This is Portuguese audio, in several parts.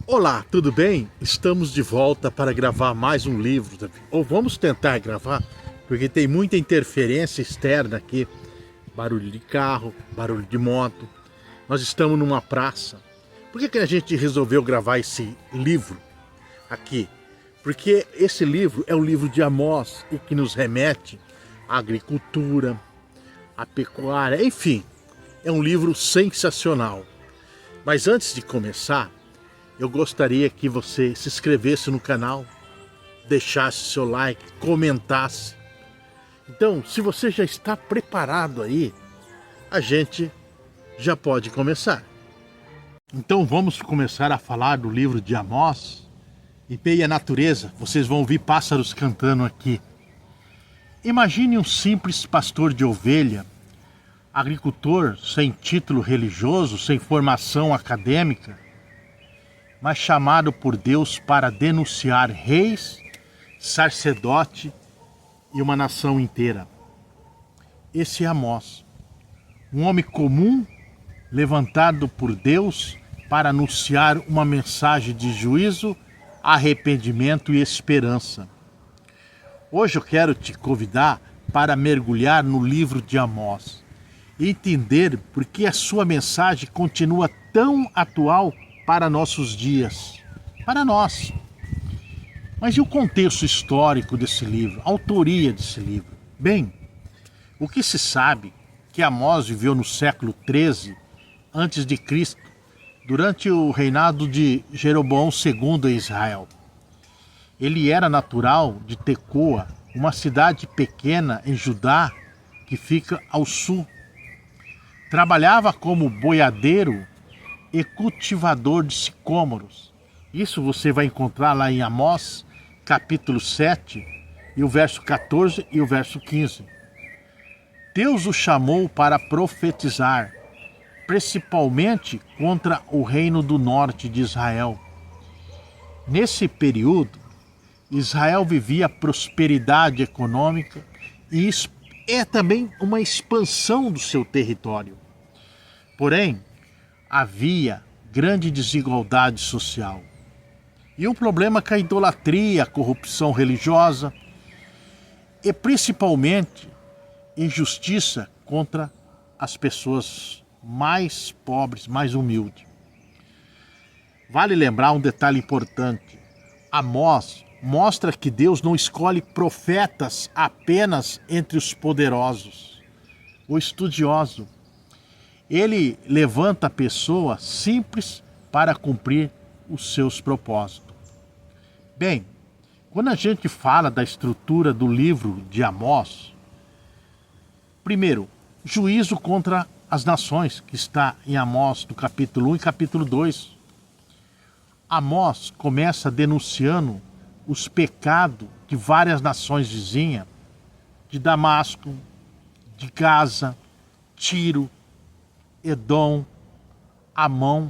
Olá, tudo bem? Estamos de volta para gravar mais um livro, Davi. Ou vamos tentar gravar, porque tem muita interferência externa aqui. Barulho de carro, barulho de moto. Nós estamos numa praça. Por que a gente resolveu gravar esse livro aqui? Porque esse livro é o livro de Amós e que nos remete à agricultura, à pecuária, enfim. É um livro sensacional. Mas antes de começar, eu gostaria que você se inscrevesse no canal, deixasse seu like, comentasse. Então, se você já está preparado aí, a gente já pode começar. Então vamos começar a falar do livro de Amós. Em meio à natureza, vocês vão ouvir pássaros cantando aqui. Imagine um simples pastor de ovelha, agricultor sem título religioso, sem formação acadêmica, mas chamado por Deus para denunciar reis, sacerdote e uma nação inteira. Esse é Amós, um homem comum levantado por Deus para anunciar uma mensagem de juízo, arrependimento e esperança. Hoje eu quero te convidar para mergulhar no livro de Amós e entender por que a sua mensagem continua tão atual para nossos dias, para nós. Mas e o contexto histórico desse livro, a autoria desse livro? Bem, o que se sabe que Amós viveu no século 13 a.C., durante o reinado de Jeroboão II em Israel. Ele era natural de Tecoa, uma cidade pequena em Judá que fica ao sul. Trabalhava como boiadeiro e cultivador de sicômoros. Isso você vai encontrar lá em Amós, capítulo 7, e o verso 14 e o verso 15. Deus o chamou para profetizar, principalmente contra o reino do norte de Israel. Nesse período, Israel vivia prosperidade econômica e também uma expansão do seu território. Porém, havia grande desigualdade social e um problema com a idolatria, a corrupção religiosa e principalmente injustiça contra as pessoas mais pobres, mais humildes. Vale lembrar um detalhe importante. Amós mostra que Deus não escolhe profetas apenas entre os poderosos, o estudioso. Ele levanta a pessoa simples para cumprir os seus propósitos. Bem, quando a gente fala da estrutura do livro de Amós, primeiro, juízo contra as nações, que está em Amós, do capítulo 1 e capítulo 2. Amós começa denunciando os pecados de várias nações vizinhas, de Damasco, de Gaza, Tiro, Edom, Amon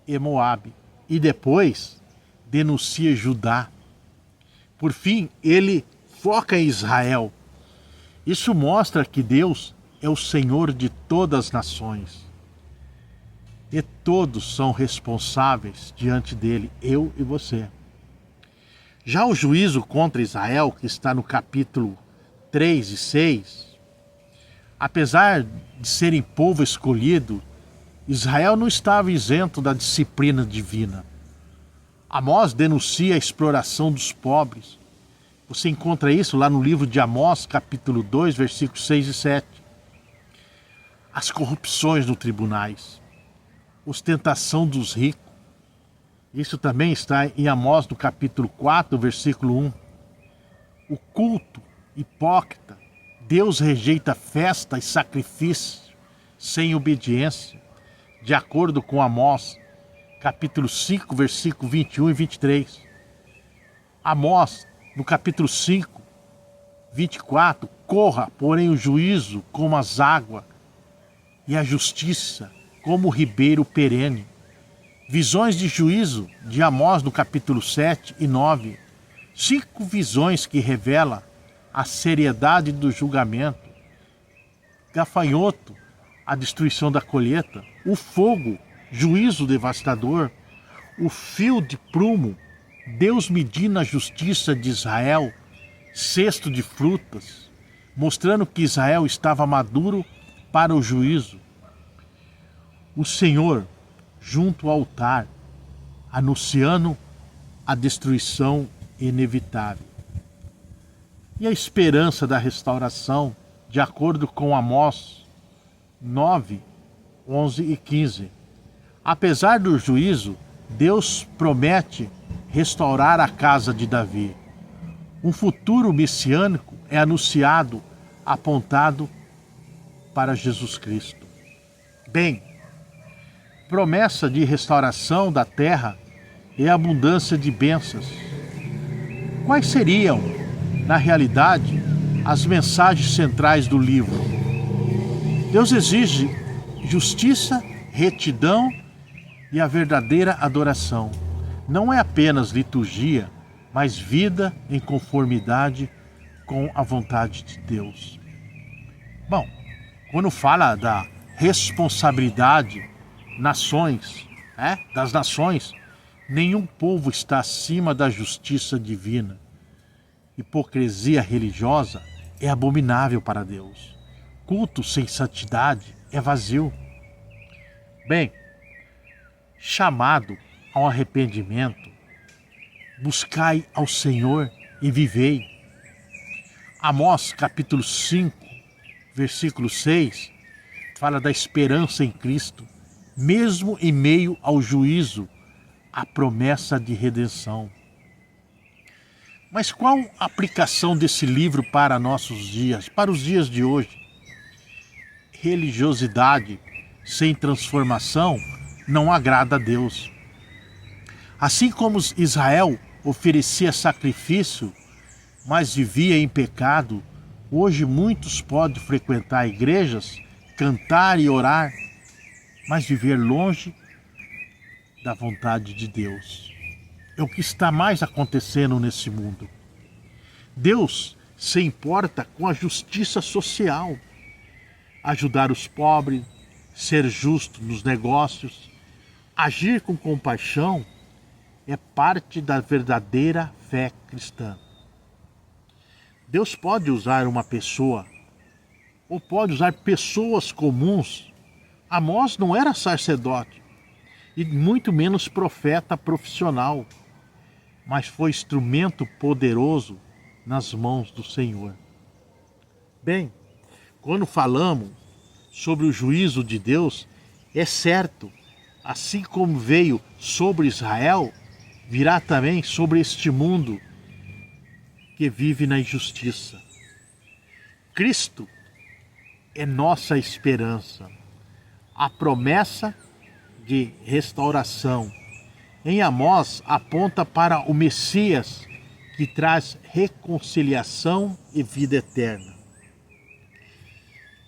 e Moabe. E depois denuncia Judá. Por fim, ele foca em Israel. Isso mostra que Deus é o Senhor de todas as nações. E todos são responsáveis diante dele, eu e você. Já o juízo contra Israel, que está no capítulo 3 e 6, apesar de serem povo escolhido, Israel não estava isento da disciplina divina. Amós denuncia a exploração dos pobres. Você encontra isso lá no livro de Amós, capítulo 2, versículos 6 e 7. As corrupções nos tribunais, ostentação dos ricos. Isso também está em Amós, no capítulo 4, versículo 1. O culto hipócrita. Deus rejeita festa e sacrifício sem obediência, de acordo com Amós, capítulo 5, versículo 21 e 23. Amós, no capítulo 5, 24, corra, porém, o juízo como as águas e a justiça como o ribeiro perene. Visões de juízo de Amós, no capítulo 7 e 9. 5 visões que revelam a seriedade do julgamento. Gafanhoto, a destruição da colheita. O fogo, juízo devastador. o fio de prumo, Deus medindo a justiça de Israel, cesto de frutas, mostrando que Israel estava maduro para o juízo. O Senhor, junto ao altar, anunciando a destruição inevitável. E a esperança da restauração, de acordo com Amós 9, 11 e 15. Apesar do juízo, Deus promete restaurar a casa de Davi. Um futuro messiânico é anunciado, apontado para Jesus Cristo. Bem, promessa de restauração da terra e abundância de bênçãos. Quais seriam, na realidade, as mensagens centrais do livro? Deus exige justiça, retidão e a verdadeira adoração. Não é apenas liturgia, mas vida em conformidade com a vontade de Deus. Bom, quando fala da responsabilidade das nações, nenhum povo está acima da justiça divina. Hipocrisia religiosa é abominável para Deus. Culto sem santidade é vazio. Bem, chamado ao arrependimento, buscai ao Senhor e vivei. Amós capítulo 5, versículo 6, fala da esperança em Cristo, mesmo em meio ao juízo, a promessa de redenção. Mas qual a aplicação desse livro para nossos dias, para os dias de hoje? Religiosidade sem transformação não agrada a Deus. Assim como Israel oferecia sacrifício, mas vivia em pecado, hoje muitos podem frequentar igrejas, cantar e orar, mas viver longe da vontade de Deus. É o que está mais acontecendo nesse mundo. Deus se importa com a justiça social, ajudar os pobres, ser justo nos negócios, agir com compaixão é parte da verdadeira fé cristã. Deus pode usar uma pessoa, ou pode usar pessoas comuns. Amós não era sacerdote, e muito menos profeta profissional, mas foi instrumento poderoso nas mãos do Senhor. Bem, quando falamos sobre o juízo de Deus, é certo, assim como veio sobre Israel, virá também sobre este mundo que vive na injustiça. Cristo é nossa esperança, a promessa de restauração. Em Amós aponta para o Messias que traz reconciliação e vida eterna.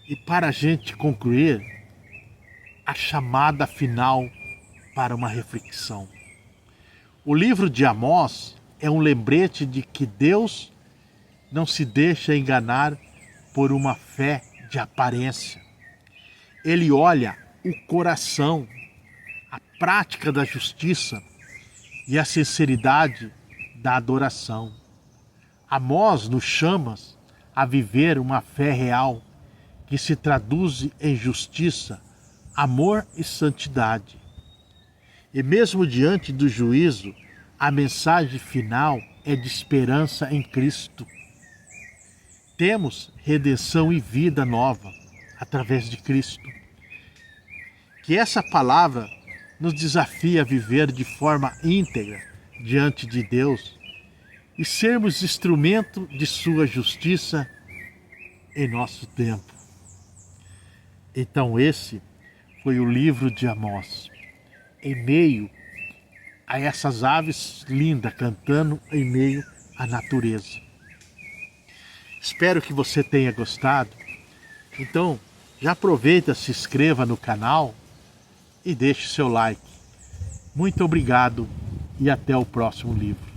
E para a gente concluir, a chamada final para uma reflexão. O livro de Amós é um lembrete de que Deus não se deixa enganar por uma fé de aparência. Ele olha o coração, a prática da justiça e a sinceridade da adoração. Amós nos chama a viver uma fé real que se traduz em justiça, amor e santidade. E mesmo diante do juízo, a mensagem final é de esperança em Cristo. Temos redenção e vida nova através de Cristo. Que essa palavra nos desafie a viver de forma íntegra diante de Deus e sermos instrumento de sua justiça em nosso tempo. Então esse foi o livro de Amós, em meio a essas aves lindas cantando em meio à natureza. Espero que você tenha gostado. Então, já aproveita, se inscreva no canal e deixe seu like. Muito obrigado e até o próximo livro.